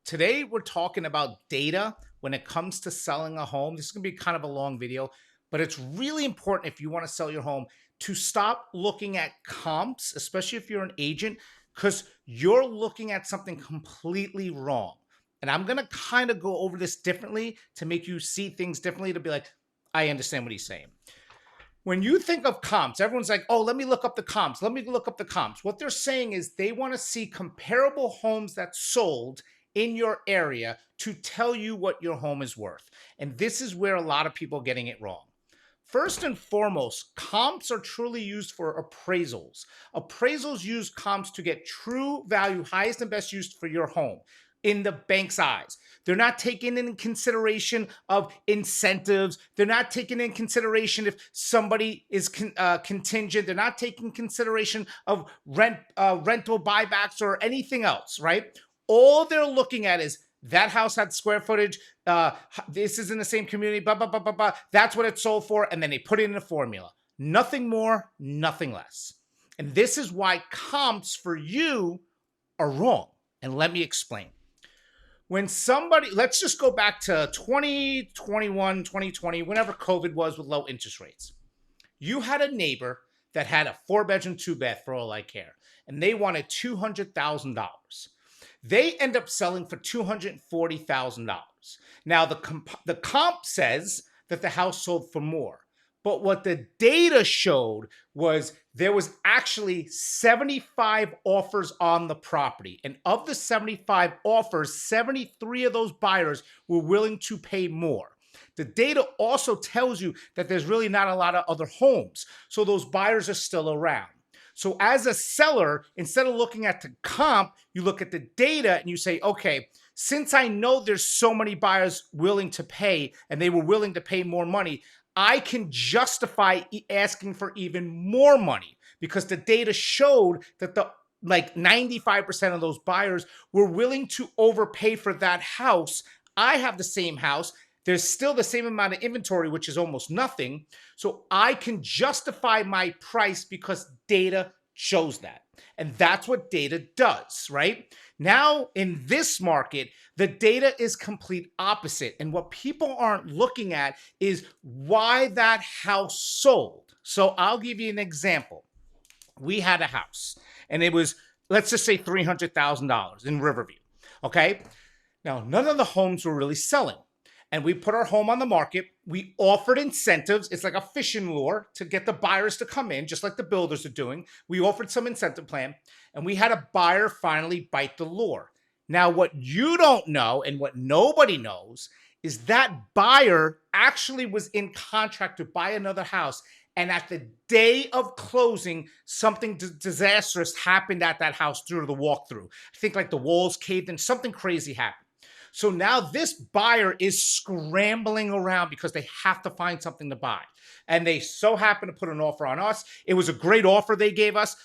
Today, we're talking about data when it comes to selling a home. This is going to be kind of a long video, but it's really important if you want to sell your home to stop looking at comps, especially if you're an agent, because you're looking at something completely wrong. And I'm going to kind of go over this differently to make you see things differently to be like, I understand what he's saying. When you think of comps, everyone's like, oh, let me look up the comps. Let me look up the comps. What they're saying is they want to see comparable homes that sold in your area to tell you what your home is worth. And this is where a lot of people are getting it wrong. First and foremost, comps are truly used for appraisals. Appraisals use comps to get true value, highest and best use for your home in the bank's eyes. They're not taking in consideration of incentives. They're not taking in consideration if somebody is contingent. They're not taking consideration of rental buybacks or anything else, right? All they're looking at is that house had square footage. This is in the same community. Blah, blah, blah, blah, blah. That's what it sold for. And then they put it in a formula. Nothing more, nothing less. And this is why comps for you are wrong. And let me explain. When somebody, let's just go back to 2021, 2020, whenever COVID was with low interest rates. You had a neighbor that had a 4-bedroom, 2-bath for all I care, and they wanted $200,000. They end up selling for $240,000. Now, the comp says that the house sold for more. But what the data showed was there was actually 75 offers on the property. And of the 75 offers, 73 of those buyers were willing to pay more. The data also tells you that there's really not a lot of other homes. So those buyers are still around. So as a seller, instead of looking at the comp, you look at the data and you say, okay, since I know there's so many buyers willing to pay and they were willing to pay more money, I can justify asking for even more money because the data showed that the 95% of those buyers were willing to overpay for that house. I have the same house. There's still the same amount of inventory, which is almost nothing. So I can justify my price because data shows that. And that's what data does, right? Now, in this market, the data is complete opposite. And what people aren't looking at is why that house sold. So I'll give you an example. We had a house and it was, let's just say $300,000 in Riverview. Okay. Now, none of the homes were really selling. And we put our home on the market. We offered incentives. It's like a fishing lure to get the buyers to come in, just like the builders are doing. We offered some incentive plan, and we had a buyer finally bite the lure. Now, what you don't know and what nobody knows is that buyer actually was in contract to buy another house. And at the day of closing, something disastrous happened at that house through the walkthrough. I think like the walls caved in, something crazy happened. So now this buyer is scrambling around because they have to find something to buy. And they so happen to put an offer on us. It was a great offer they gave us,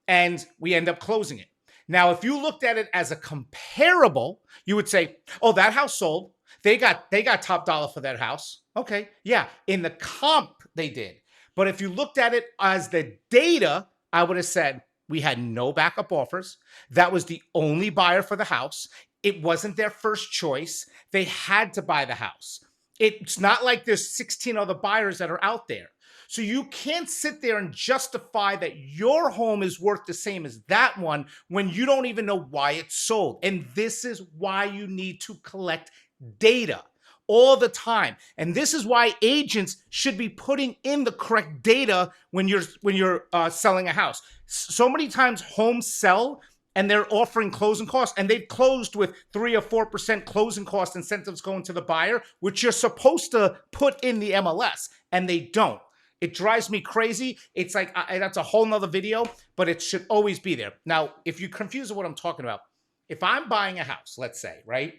and we end up closing it. Now, if you looked at it as a comparable, you would say, oh, that house sold. They got top dollar for that house. Okay, yeah, in the comp they did. But if you looked at it as the data, I would have said we had no backup offers. That was the only buyer for the house. It wasn't their first choice. They had to buy the house. It's not like there's 16 other buyers that are out there. So you can't sit there and justify that your home is worth the same as that one when you don't even know why it sold. And this is why you need to collect data all the time. And this is why agents should be putting in the correct data when you're selling a house. So many times homes sell and they're offering closing costs, and they've closed with 3 or 4% closing cost incentives going to the buyer, which you're supposed to put in the MLS, and they don't. It drives me crazy. It's like, that's a whole nother video, but it should always be there. Now, if you're confused with what I'm talking about, if I'm buying a house, let's say, right?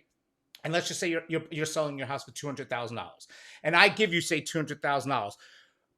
And let's just say you're selling your house for $200,000, and I give you, say, $200,000.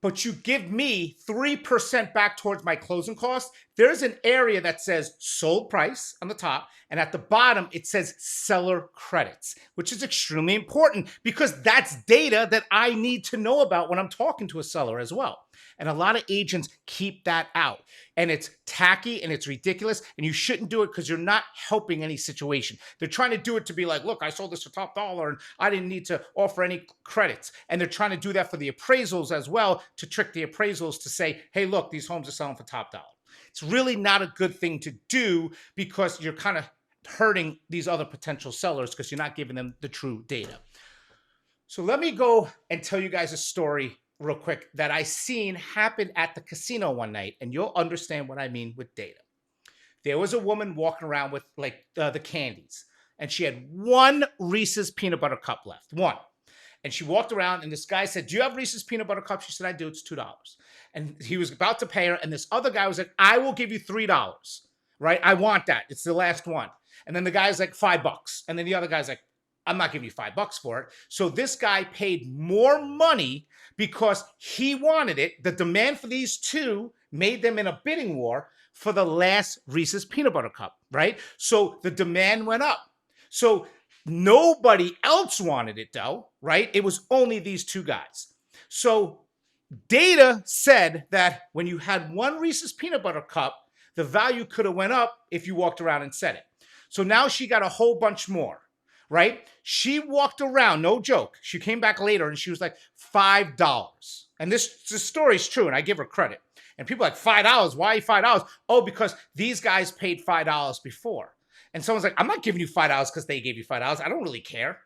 But you give me 3% back towards my closing costs, there's an area that says sold price on the top, and at the bottom, it says seller credits, which is extremely important because that's data that I need to know about when I'm talking to a seller as well. And a lot of agents keep that out. And it's tacky and it's ridiculous. And you shouldn't do it because you're not helping any situation. They're trying to do it to be like, look, I sold this for top dollar and I didn't need to offer any credits. And they're trying to do that for the appraisals as well, to trick the appraisals to say, hey, look, these homes are selling for top dollar. It's really not a good thing to do because you're kind of hurting these other potential sellers because you're not giving them the true data. So let me go and tell you guys a story real quick that I seen happen at the casino one night, and you'll understand what I mean with data. There was a woman walking around with like the candies, and she had one Reese's peanut butter cup left, one. And she walked around, and this guy said, do you have Reese's peanut butter cup? She said, I do. It's $2. And he was about to pay her, and this other guy was like, I will give you $3, right? I want that. It's the last one. And then the guy's like, $5. And then the other guy's like, I'm not giving you $5 for it. So this guy paid more money because he wanted it. The demand for these two made them in a bidding war for the last Reese's peanut butter cup, right? So the demand went up. So nobody else wanted it though, right? It was only these two guys. So data said that when you had one Reese's peanut butter cup, the value could have went up if you walked around and said it. So now she got a whole bunch more, right? She walked around, no joke. She came back later and she was like, $5. And this story is true, and I give her credit. And people are like, $5? Why $5? Oh, because these guys paid $5 before. And someone's like, I'm not giving you $5 because they gave you $5. I don't really care.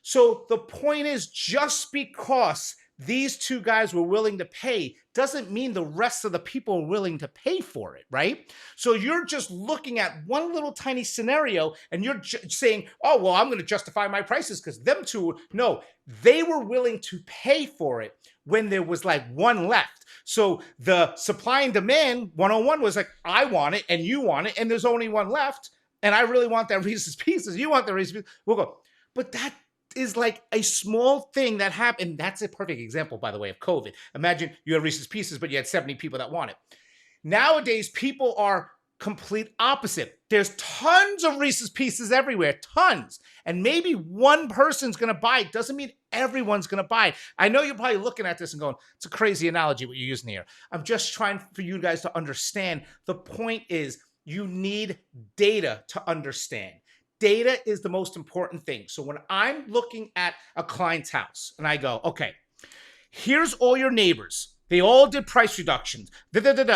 So the point is, just because these two guys were willing to pay doesn't mean the rest of the people are willing to pay for it, right? So you're just looking at one little tiny scenario and you're saying, oh, well, I'm going to justify my prices because them two, no, they were willing to pay for it when there was like one left. So the supply and demand 101 was like, I want it and you want it and there's only one left and I really want that Reese's Pieces. You want the Reese's Pieces. We'll go. But that is like a small thing that happened. That's a perfect example, by the way, of COVID. Imagine you had Reese's Pieces, but you had 70 people that want it. Nowadays, people are complete opposite. There's tons of Reese's Pieces everywhere, tons. And maybe one person's going to buy it. Doesn't mean everyone's going to buy it. I know you're probably looking at this and going, it's a crazy analogy what you're using here. I'm just trying for you guys to understand. The point is you need data to understand. Data is the most important thing. So when I'm looking at a client's house and I go, okay, here's all your neighbors. They all did price reductions.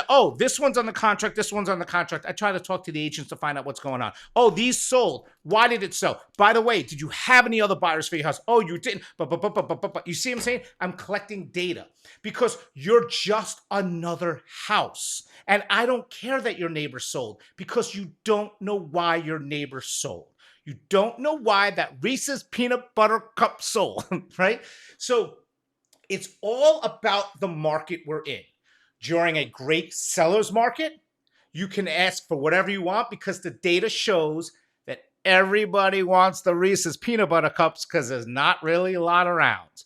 Oh, this one's on the contract. This one's on the contract. I try to talk to the agents to find out what's going on. Oh, these sold. Why did it sell? By the way, did you have any other buyers for your house? Oh, you didn't. You see what I'm saying? I'm collecting data because you're just another house. And I don't care that your neighbor sold because you don't know why your neighbor sold. You don't know why that Reese's peanut butter cup sold, right? So it's all about the market we're in. During a great seller's market, you can ask for whatever you want because the data shows that everybody wants the Reese's peanut butter cups because there's not really a lot around.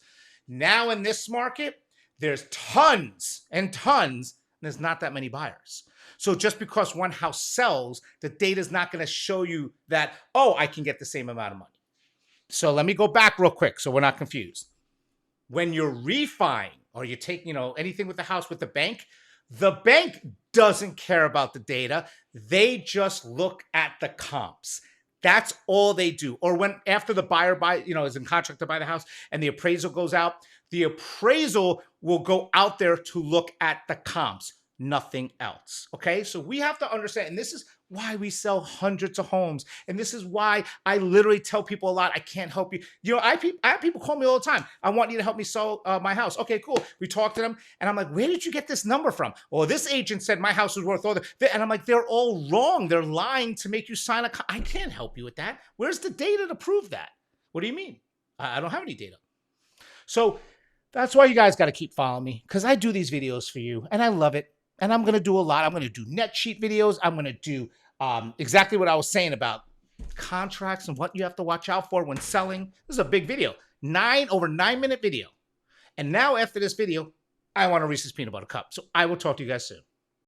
Now in this market, there's tons and tons, and there's not that many buyers. So just because one house sells, the data is not going to show you that, oh, I can get the same amount of money. So let me go back real quick so we're not confused. When you're refining or you're taking, anything with the house with the bank doesn't care about the data. They just look at the comps. That's all they do. Or when after the buyer is in contract to buy the house and the appraisal goes out, the appraisal will go out there to look at the comps. Nothing else. Okay. So we have to understand, and this is why we sell hundreds of homes. And this is why I literally tell people a lot, I can't help you. I have people call me all the time. I want you to help me sell my house. Okay, cool. We talk to them and I'm like, where did you get this number from? Or this agent said my house was worth all that. And I'm like, they're all wrong. They're lying to make you sign I can't help you with that. Where's the data to prove that? What do you mean? I don't have any data. So that's why you guys got to keep following me because I do these videos for you and I love it. And I'm going to do a lot. I'm going to do net sheet videos. I'm going to do exactly what I was saying about contracts and what you have to watch out for when selling. This is a big video, over 9 minute video. And now after this video, I want a Reese's peanut butter cup. So I will talk to you guys soon.